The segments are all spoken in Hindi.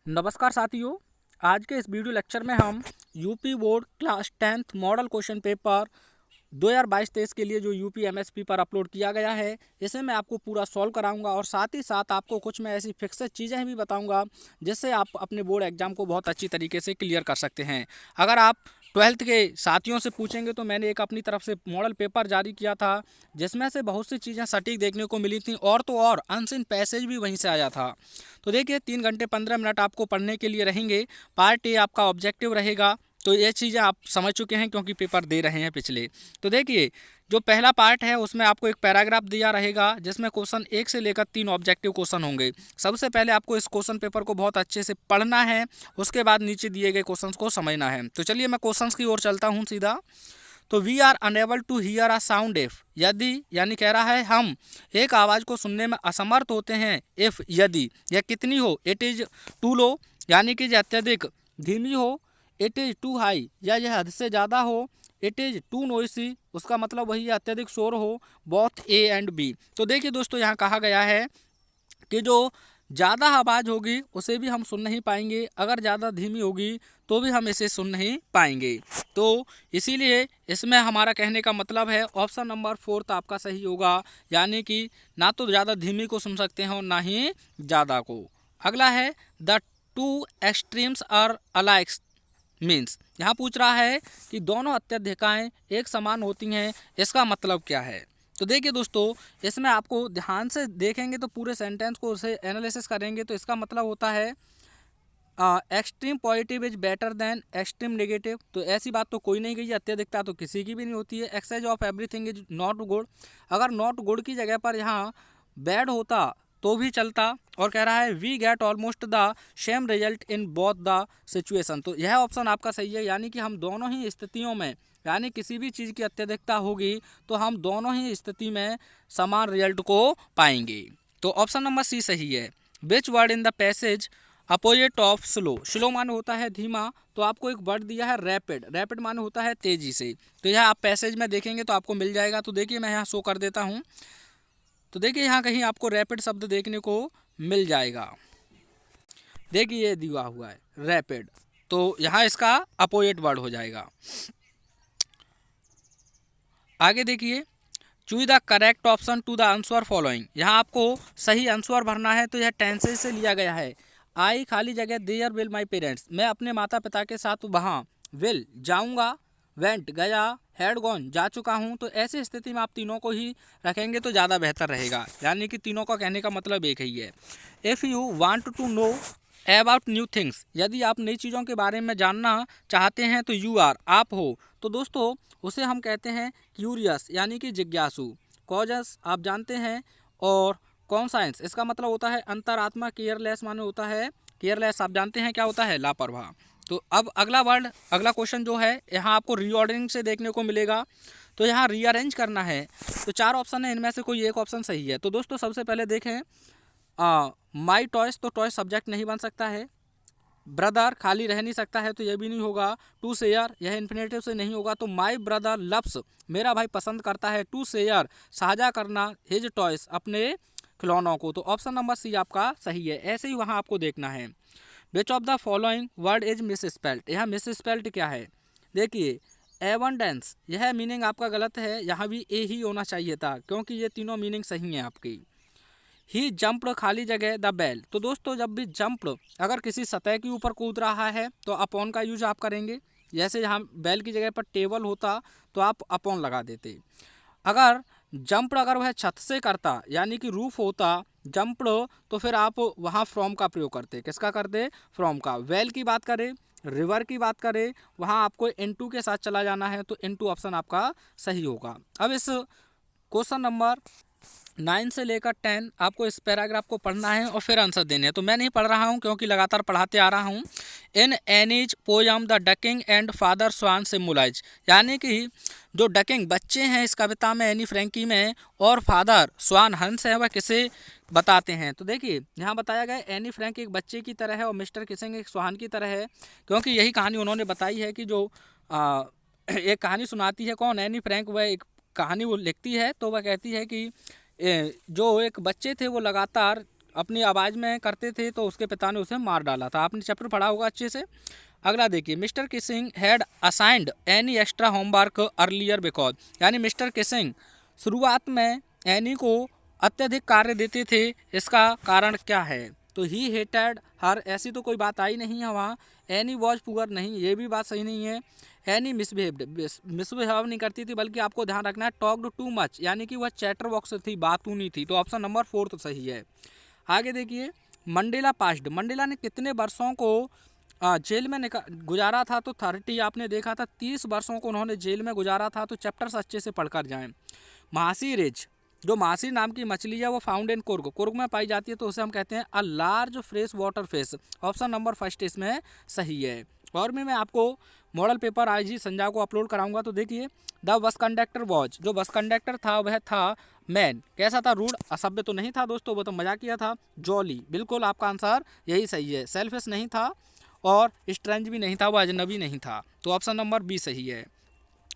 नमस्कार साथियों। आज के इस वीडियो लेक्चर में हम UP board class 10th model question paper 2022-23 के लिए जो यूपी एमएसपी पर अपलोड किया गया है इसे मैं आपको पूरा सॉल्व कराऊंगा और साथ ही साथ आपको कुछ मैं ऐसी फिक्सेड चीज़ें भी बताऊंगा जिससे आप अपने बोर्ड एग्जाम को बहुत अच्छी तरीके से क्लियर कर सकते हैं। अगर आप 12th के साथियों से पूछेंगे तो मैंने एक अपनी तरफ से मॉडल पेपर जारी किया था जिसमें से बहुत सी चीज़ें सटीक देखने को मिली थी और तो और अनसीन पैसेज भी वहीं से आया था। तो देखिए 3 घंटे 15 मिनट आपको पढ़ने के लिए रहेंगे। पार्ट ए आपका ऑब्जेक्टिव रहेगा, तो ये चीज़ें आप समझ चुके हैं क्योंकि पेपर दे रहे हैं पिछले। तो देखिए जो पहला पार्ट है उसमें आपको एक पैराग्राफ दिया रहेगा जिसमें क्वेश्चन 1 से लेकर 3 ऑब्जेक्टिव क्वेश्चन होंगे। सबसे पहले आपको इस क्वेश्चन पेपर को बहुत अच्छे से पढ़ना है, उसके बाद नीचे दिए गए क्वेश्चंस को समझना है। तो चलिए मैं क्वेश्चंस की ओर चलता हूँ सीधा। तो we are unable to hear a sound if, यदि यानी कह रहा है हम एक आवाज़ को सुनने में असमर्थ होते हैं। इफ यदि यह कितनी हो, इट इज़ टू लो यानी कि यह अत्यधिक धीमी हो। इट इज़ टू हाई या यह हद से ज़्यादा हो। इट इज़ टू नॉइसी उसका मतलब वही है अत्यधिक शोर हो। Both A and B. तो देखिए दोस्तों यहाँ कहा गया है कि जो ज़्यादा आवाज़ होगी उसे भी हम सुन नहीं पाएंगे, अगर ज़्यादा धीमी होगी तो भी हम इसे सुन नहीं पाएंगे। तो इसीलिए इसमें हमारा कहने का मतलब है ऑप्शन नंबर 4 आपका सही होगा, यानी कि ना तो ज़्यादा धीमी को सुन सकते हैं और ना ही ज़्यादा को। अगला है the two extremes are alike means, यहाँ पूछ रहा है कि दोनों अत्यधिकाएँ एक समान होती हैं, इसका मतलब क्या है। तो देखिए दोस्तों इसमें आपको ध्यान से देखेंगे तो पूरे सेंटेंस को उसे एनालिसिस करेंगे तो इसका मतलब होता है extreme positive is better than extreme negative. तो ऐसी बात तो कोई नहीं गई है, अत्यधिकता तो किसी की भी नहीं होती है। Excess of everything is not good, अगर नॉट गुड की जगह पर यहाँ बैड होता तो भी चलता। और कह रहा है we get almost the same result in both the situation. तो यह ऑप्शन आपका सही है, यानी कि हम दोनों ही स्थितियों में, यानी किसी भी चीज़ की अत्यधिकता होगी तो हम दोनों ही स्थिति में समान रिजल्ट को पाएंगे। तो ऑप्शन नंबर सी सही है। Which word in the passage opposite of slow, slow माने होता है धीमा, तो आपको एक वर्ड दिया है रैपिड, रैपिड माने होता है तेजी से। तो यह आप पैसेज में देखेंगे तो आपको मिल जाएगा। तो देखिए मैं यहाँ शो कर देता हूँ। तो देखिए यहाँ कहीं आपको रैपिड शब्द देखने को मिल जाएगा। देखिए ये दिया हुआ है रैपिड, तो यहाँ इसका अपोजिट वर्ड हो जाएगा। आगे देखिए choose the correct option to the answer following, यहाँ आपको सही आंसर भरना है। तो यह टेंसेज से लिया गया है। आई खाली जगह देयर विल माई पेरेंट्स, मैं अपने माता पिता के साथ वहाँ, विल जाऊँगा, वेंट गया, हैड गॉन जा चुका हूँ। तो ऐसी स्थिति में आप तीनों को ही रखेंगे तो ज़्यादा बेहतर रहेगा, यानी कि तीनों का कहने का मतलब एक ही है। If you want to know about new things, यदि आप नई चीज़ों के बारे में जानना चाहते हैं तो यू आर आप हो। तो दोस्तों उसे हम कहते हैं क्यूरियस यानी कि जिज्ञासु। कॉजस आप जानते हैं, और कॉन्साइंस इसका मतलब होता है अंतरात्मा। केयरलेस माने होता है केयरलेस, आप जानते हैं क्या होता है लापरवाह। तो अब अगला वर्ड, अगला क्वेश्चन जो है यहाँ आपको रीऑर्डरिंग से देखने को मिलेगा। तो यहाँ रीअरेंज करना है। तो 4 ऑप्शन है, इनमें से कोई एक ऑप्शन सही है। तो दोस्तों सबसे पहले देखें माई टॉयस, तो टॉयस सब्जेक्ट नहीं बन सकता है। ब्रदर खाली रह नहीं सकता है तो यह भी नहीं होगा। टू शेयर यह इन्फिनेटिव से नहीं होगा। तो माई ब्रदर लव्स मेरा भाई पसंद करता है टू शेयर साझा करना हिज टॉयस अपने खिलौनों को। तो ऑप्शन नंबर सी आपका सही है। ऐसे ही वहाँ आपको देखना है। Which of the following word is miss spelt, यहाँ मिस स्पेल्ट क्या है। देखिए एबंडेंस यह मीनिंग आपका गलत है, यहाँ भी ए ही होना चाहिए था क्योंकि ये तीनों मीनिंग सही हैं आपकी। ही जंप्ड खाली जगह द बेल, तो दोस्तों जब भी जंप्ड अगर किसी सतह के ऊपर कूद रहा है तो अपॉन का यूज आप करेंगे। जैसे यहाँ बैल की जगह पर टेबल होता तो आप अपॉन लगा देते। अगर जंप्ड अगर वह छत से करता यानी कि रूफ होता जंप्ड, तो फिर आप वहाँ फ्रॉम का प्रयोग करते। किसका करते, फ्रॉम का। वेल की बात करें, रिवर की बात करें, वहाँ आपको इनटू के साथ चला जाना है तो इनटू ऑप्शन आपका सही होगा। अब इस क्वेश्चन नंबर 9 से लेकर 10 आपको इस पैराग्राफ को पढ़ना है और फिर आंसर देने हैं। तो मैं नहीं पढ़ रहा हूँ क्योंकि लगातार पढ़ाते आ रहा हूँ। In Annie's poem the duckling and father swan symbolize, यानी कि जो डकिंग बच्चे हैं इस कविता में एनी फ्रैंकी में, और फादर स्वान हंस है, वह किसे बताते हैं। तो देखिए यहाँ बताया गया एनी फ्रैंक एक बच्चे की तरह है और मिस्टर किसिंग एक स्वान की तरह है, क्योंकि यही कहानी उन्होंने बताई है कि जो एक कहानी सुनाती है कौन, एनी फ्रैंक, वह एक कहानी वो लिखती है। तो वह कहती है कि जो एक बच्चे थे वो लगातार अपनी आवाज़ में करते थे तो उसके पिता ने उसे मार डाला था। आपने चैप्टर पढ़ा होगा अच्छे से। अगला देखिए, mister Keesing had assigned any extra homework earlier because, यानी मिस्टर किसिंग शुरुआत में एनी को अत्यधिक कार्य देते थे, इसका कारण क्या है? तो ही हेटेड हर, ऐसी तो कोई बात आई नहीं है वहाँ। एनी वॉज पुअर, नहीं, ये भी बात सही नहीं है। एनी मिसबिहेव नहीं करती थी, बल्कि आपको ध्यान रखना है टॉक्ड टू मच, यानी कि वह चैटर बॉक्स थी, बातूनी थी। तो ऑप्शन नंबर 4 तो सही है। आगे देखिए, मंडेला पास्ड, मंडेला ने कितने वर्षों को जेल में गुजारा था? तो 30, आपने देखा था 30 वर्षों को उन्होंने जेल में गुजारा था। तो चैप्टर्स अच्छे से पढ़कर जाएं। महासी रिज, जो महासी नाम की मछली है वो फाउंड इन कुर्ग, कुर्ग में पाई जाती है, तो उसे हम कहते हैं a large fresh water fish. Option number first इसमें सही है। और भी मैं आपको मॉडल पेपर आज ही संजय को अपलोड कराऊंगा। तो देखिए, द बस कंडक्टर वॉज, जो बस कंडक्टर था वह था मैन, कैसा था? रूड, असभ्य तो नहीं था दोस्तों, वो तो मजाक किया था। जॉली, बिल्कुल आपका आंसर यही सही है। सेल्फिश नहीं था और स्ट्रेंज भी नहीं था, वो अजनबी नहीं था। तो ऑप्शन नंबर बी सही है।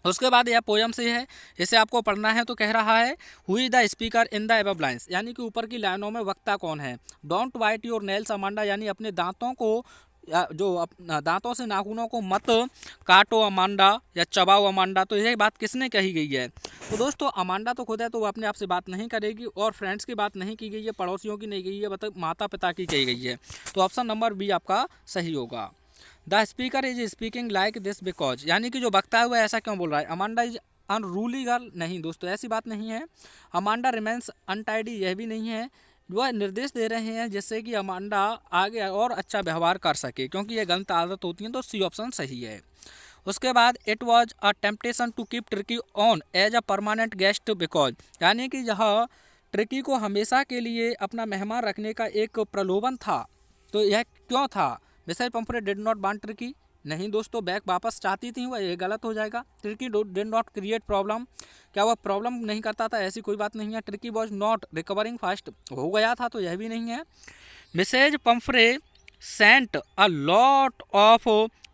उसके बाद यह पोयम से है, इसे आपको पढ़ना है। तो कह रहा है who is the speaker in the above lines, यानी कि ऊपर की लाइनों में वक्ता कौन है? Don't bite your nails Amanda, यानी अपने दांतों को दांतों से नाखूनों को मत काटो अमांडा, या चबाओ अमांडा। तो यह बात किसने कही गई है? तो दोस्तों अमांडा तो खुद है, तो वो अपने आप से बात नहीं करेगी, और फ्रेंड्स की बात नहीं की गई है, पड़ोसियों की नहीं गई है, मतलब माता पिता की कही गई है। तो ऑप्शन नंबर बी आपका सही होगा। The speaker is speaking like this because, यानी कि जो वक्ता है वह ऐसा क्यों बोल रहा है? अमांडा इज अनरूली गर्ल, नहीं दोस्तों, ऐसी बात नहीं है। अमांडा रिमेन्स अनटाइडी, यह भी नहीं है। वह निर्देश दे रहे हैं जिससे कि अमांडा आगे और अच्छा व्यवहार कर सके, क्योंकि ये गलत आदत होती है। तो सी ऑप्शन सही है। उसके बाद it was a temptation to keep Tricky on as a permanent guest because, यानी कि यह ट्रिकी को हमेशा के लिए अपना मेहमान रखने का एक प्रलोभन था। तो यह क्यों था? Mrs Pumphrey did not want Tricky, नहीं दोस्तों, बैग वापस चाहती थी वह, ये गलत हो जाएगा। Tricky did not create problem, क्या वह प्रॉब्लम नहीं करता था? ऐसी कोई बात नहीं है। Tricky was not recovering fast, हो गया था, तो यह भी नहीं है। Mrs Pumphrey sent a lot of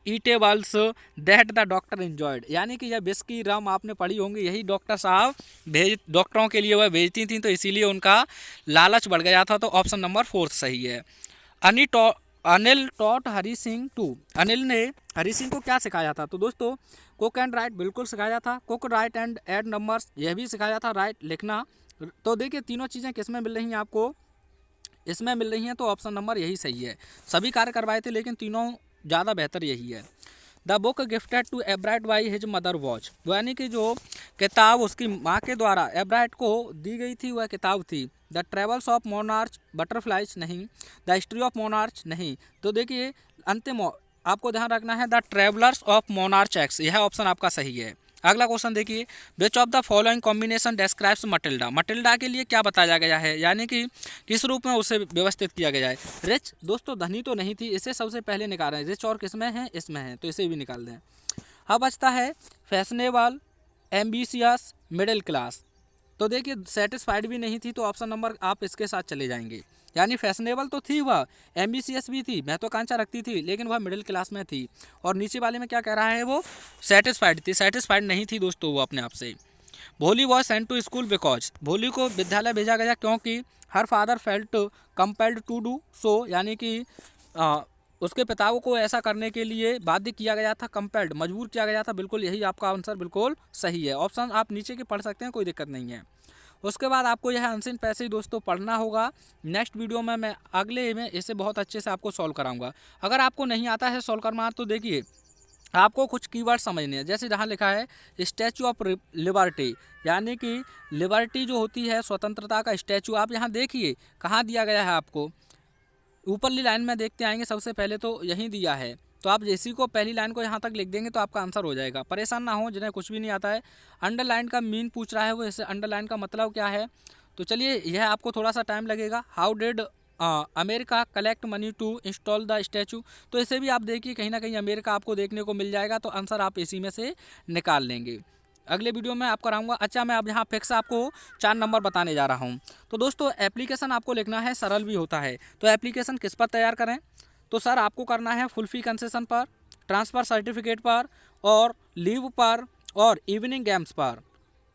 eatables that the doctor enjoyed, यानी कि यह बिस्की रम आपने पढ़ी होंगी, यही डॉक्टर साहब डॉक्टरों के लिए वह भेजती थी, तो इसीलिए उनका लालच बढ़ गया था। तो ऑप्शन नंबर 4 सही है। अनिल टॉट हरी सिंह टू, अनिल ने हरी सिंह को क्या सिखाया था? तो दोस्तों कुक एंड राइट बिल्कुल सिखाया था। Cook, right and add numbers, यह भी सिखाया था। राइट, लिखना। तो देखिए तीनों चीज़ें किस में मिल रही हैं आपको? इसमें मिल रही हैं। तो ऑप्शन नंबर यही सही है। सभी कार्य करवाए थे, लेकिन तीनों ज़्यादा बेहतर यही है। The book gifted to Ebright by his mother watch, यानी कि जो किताब उसकी माँ के द्वारा एब्राइट को दी गई थी वह किताब थी the travels of monarch butterflies, नहीं। द हिस्ट्री ऑफ मोनार्च, नहीं। तो देखिए अंतिम आपको ध्यान रखना है the travellers of monarch x, यह ऑप्शन आपका सही है। अगला क्वेश्चन देखिए, which of the following combination describes Matilda, Matilda के लिए क्या बताया गया है, यानी कि किस रूप में उसे व्यवस्थित किया गया है? रिच, दोस्तों धनी तो नहीं थी, इसे सबसे पहले निकाल रहे हैं। रिच और किस में है? इसमें है, तो इसे भी निकाल दें। अब बचता है फैशनेबल, एम्बिशियस, मिडिल क्लास। तो देखिए सेटिस्फाइड भी नहीं थी, तो ऑप्शन नंबर आप इसके साथ चले जाएंगे। यानी फैशनेबल तो थी वह, एम्बिशियस भी थी, महत्वाकांक्षा रखती थी, लेकिन वह मिडिल क्लास में थी। और नीचे वाले में क्या कह रहा है? वो सेटिस्फाइड थी, सेटिस्फाइड नहीं थी दोस्तों वो अपने आप से। Bholi was sent to school because, Bholi को विद्यालय भेजा गया क्योंकि her father felt compelled to do so, यानी कि उसके पिता को ऐसा करने के लिए बाध्य किया गया था, कंपेल्ड मजबूर किया गया था। बिल्कुल यही आपका आंसर बिल्कुल सही है। ऑप्शन आप नीचे के पढ़ सकते हैं, कोई दिक्कत नहीं है। उसके बाद आपको यह अनसीन पैसेज दोस्तों पढ़ना होगा। नेक्स्ट वीडियो में मैं अगले में इसे बहुत अच्छे से आपको सॉल्व कराऊंगा। अगर आपको नहीं आता है सॉल्व करना, तो देखिए आपको कुछ कीवर्ड समझने हैं। जैसे जहाँ लिखा है स्टैचू ऑफ लिबर्टी, यानी कि लिबर्टी जो होती है स्वतंत्रता का स्टैचू, आप यहाँ देखिए कहाँ दिया गया है आपको। ऊपरली लाइन में देखते आएंगे, सबसे पहले तो यहीं दिया है। तो आप इसी को पहली लाइन को यहाँ तक लिख देंगे तो आपका आंसर हो जाएगा। परेशान ना हो जिन्हें कुछ भी नहीं आता है। अंडरलाइन का मीन पूछ रहा है वो, इससे अंडरलाइन का मतलब क्या है? तो चलिए यह आपको थोड़ा सा टाइम लगेगा। How did America collect money to install the statue, तो इसे भी आप देखिए कहीं ना कहीं अमेरिका आपको देखने को मिल जाएगा, तो आंसर आप इसी में से निकाल लेंगे। अगले वीडियो में आपको कराऊंगा। अच्छा मैं अब यहाँ फिक्स आपको 4 नंबर बताने जा रहा हूँ। तो दोस्तों एप्लीकेशन आपको लिखना है, सरल भी होता है। तो एप्लीकेशन किस पर तैयार करें? तो सर आपको करना है फुल फी कंसेशन पर, ट्रांसफ़र सर्टिफिकेट पर, और लीव पर, और इवनिंग गेम्स पर।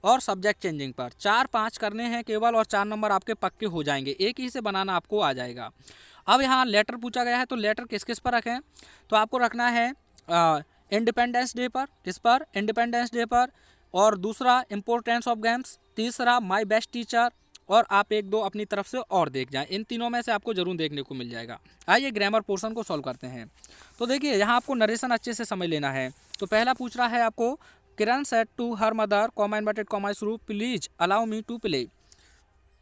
और सब्जेक्ट चेंजिंग पर 4-5 करने हैं केवल और 4 नंबर आपके पक्के हो जाएंगे। एक ही से बनाना आपको आ जाएगा। अब यहाँ लेटर पूछा गया है तो लेटर किस किस पर रखें, तो आपको रखना है इंडिपेंडेंस डे पर। किस पर? इंडिपेंडेंस डे पर। और दूसरा इम्पोर्टेंस ऑफ गेम्स, तीसरा माय बेस्ट टीचर, और आप एक दो अपनी तरफ से और देख जाएं। इन तीनों में से आपको जरूर देखने को मिल जाएगा। आइए ग्रामर पोर्शन को सॉल्व करते हैं। तो देखिए यहाँ आपको नरेशन अच्छे से समझ लेना है। तो पहला पूछ रहा है आपको, Kiran said to her mother comma inverted comma शुरू, please allow me to play.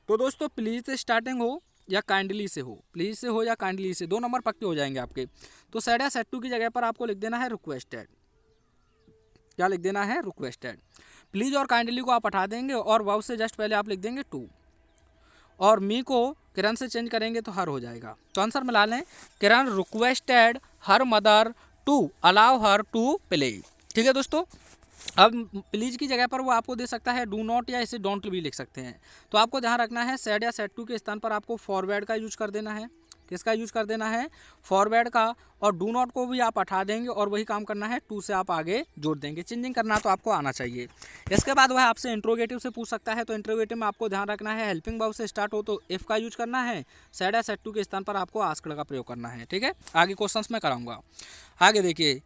तो दोस्तों प्लीज से स्टार्टिंग हो या काइंडली से हो, प्लीज से हो या काइंडली से, 2 नंबर पक्के हो जाएंगे आपके। तो सेड या सेड टू की जगह पर आपको लिख देना है रिक्वेस्टेड। क्या लिख देना है? रिक्वेस्टेड। प्लीज और काइंडली को आप हटा देंगे और वाव से जस्ट पहले आप लिख देंगे टू, और मी को किरण से चेंज करेंगे तो हर हो जाएगा। तो आंसर मिला लें, Kiran requested her mother to allow her to play. ठीक है दोस्तों। अब प्लीज की जगह पर वो आपको दे सकता है डू नॉट या इसे डोंट भी लिख सकते हैं। तो आपको ध्यान रखना है सेड या सेड टू के स्थान पर आपको फॉरवर्ड का यूज कर देना है। किसका यूज कर देना है? फॉरवर्ड का। और डू नॉट को भी आप हटा देंगे और वही काम करना है, टू से आप आगे जोड़ देंगे। चेंजिंग करना तो आपको आना चाहिए। इसके बाद वह आपसे इंट्रोगेटिव से पूछ सकता है। तो इंट्रोगेटिव में आपको ध्यान रखना है हेल्पिंग वर्ब से स्टार्ट हो तो इफ का यूज करना है। सेड या सेड टू के स्थान पर आपको आस्क्ड का प्रयोग करना है। ठीक है, आगे क्वेश्चंस में कराऊंगा। आगे देखिए,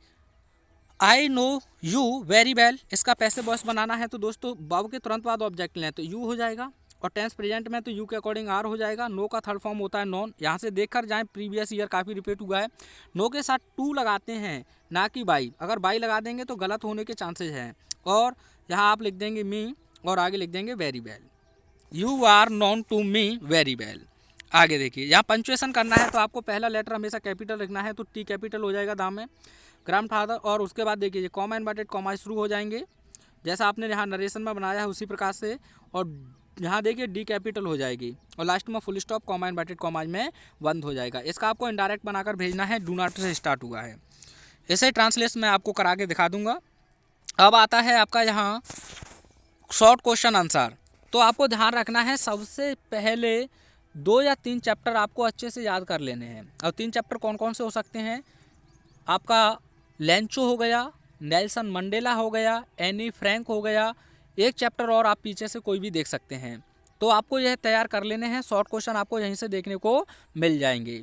I know you very well, इसका पैसे वॉइस बनाना है। तो दोस्तों वर्ब के तुरंत बाद ऑब्जेक्ट लें तो यू हो जाएगा, और टेंस प्रेजेंट में तो यू के अकॉर्डिंग आर हो जाएगा। नो का थर्ड फॉर्म होता है नॉन। यहाँ से देखकर जाएं, प्रीवियस ईयर काफ़ी रिपीट हुआ है। नो के साथ टू लगाते हैं ना कि बाई। अगर बाई लगा देंगे तो गलत होने के चांसेस हैं। और यहाँ आप लिख देंगे मी और आगे लिख देंगे very well. You are known to me very well. आगे देखिए, यहाँ पंचुएशन करना है तो आपको पहला लेटर हमेशा कैपिटल लिखना है। तो टी कैपिटल हो जाएगा दाम में, ग्रैंडफादर। और उसके बाद देखिए कॉमा इनवर्टेड कॉमा शुरू हो जाएंगे, जैसा आपने यहाँ नरेशन में बनाया है उसी प्रकार से। और यहाँ देखिए डी कैपिटल हो जाएगी और लास्ट में full stop comma inverted comma में बंद हो जाएगा। इसका आपको इनडायरेक्ट बनाकर भेजना है, डू नॉट से स्टार्ट हुआ है। इसे ट्रांसलेशन मैं आपको करा के दिखा दूंगा। अब आता है आपका यहाँ शॉर्ट क्वेश्चन आंसर। तो आपको ध्यान रखना है सबसे पहले 2 या 3 चैप्टर आपको अच्छे से याद कर लेने हैं। और 3 चैप्टर कौन कौन से हो सकते हैं? आपका लेंचो हो गया, नेल्सन मंडेला हो गया, एनी फ्रैंक हो गया। एक चैप्टर और आप पीछे से कोई भी देख सकते हैं। तो आपको यह तैयार कर लेने हैं। शॉर्ट क्वेश्चन आपको यहीं से देखने को मिल जाएंगे।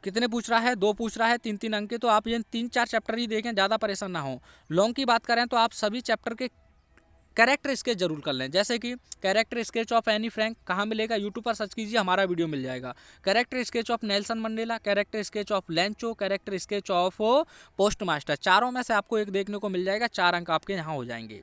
कितने पूछ रहा है? 2 पूछ रहा है, 3-3 अंक के। तो आप ये 3-4 चैप्टर ही देखें, ज़्यादा परेशान ना हो। लॉन्ग की बात करें तो आप सभी चैप्टर के कैरेक्टर स्केच जरूर कर लें। जैसे कि character sketch of Anne Frank कहाँ मिलेगा? यूट्यूब पर सर्च कीजिए, हमारा वीडियो मिल जाएगा। Character sketch of Nelson Mandela, character sketch of Lencho, character sketch of post master. चारों में से आपको एक देखने को मिल जाएगा। 4 अंक आपके यहाँ हो जाएंगे।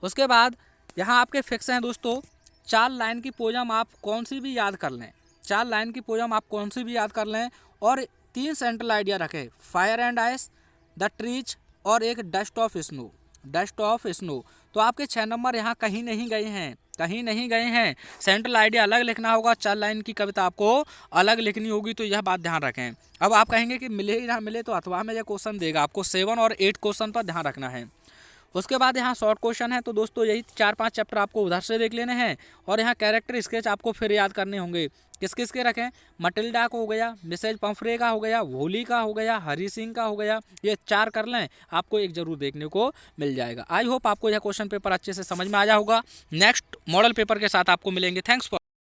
उसके बाद यहाँ आपके फिक्स हैं दोस्तों, 4 लाइन की पोयम आप कौन सी भी याद कर लें। 4 लाइन की पोयम आप कौन सी भी याद कर लें और 3 सेंट्रल आइडिया रखें, fire and ice, the trees और एक dust of snow. Dust of snow. तो आपके 6 नंबर यहाँ कहीं नहीं गए हैं, कहीं नहीं गए हैं। सेंट्रल आइडिया अलग लिखना होगा, 4 लाइन की कविता आपको अलग लिखनी होगी। तो यह बात ध्यान रखें। अब आप कहेंगे कि मिले ही ना मिले, तो अथवा में यह क्वेश्चन देगा आपको 7 और 8 क्वेश्चन पर ध्यान रखना है। उसके बाद यहाँ शॉर्ट क्वेश्चन है। तो दोस्तों यही 4-5 चैप्टर आपको उधर से देख लेने हैं। और यहाँ कैरेक्टर स्केच आपको फिर याद करने होंगे। किस किस के रखें? मटिल्डा का हो गया, मिसेज पंफरे का हो गया, होली का हो गया, हरी सिंह का हो गया। ये 4 कर लें, आपको एक जरूर देखने को मिल जाएगा। आई होप आपको यह क्वेश्चन पेपर अच्छे से समझ में आया होगा। नेक्स्ट मॉडल पेपर के साथ आपको मिलेंगे। Thanks for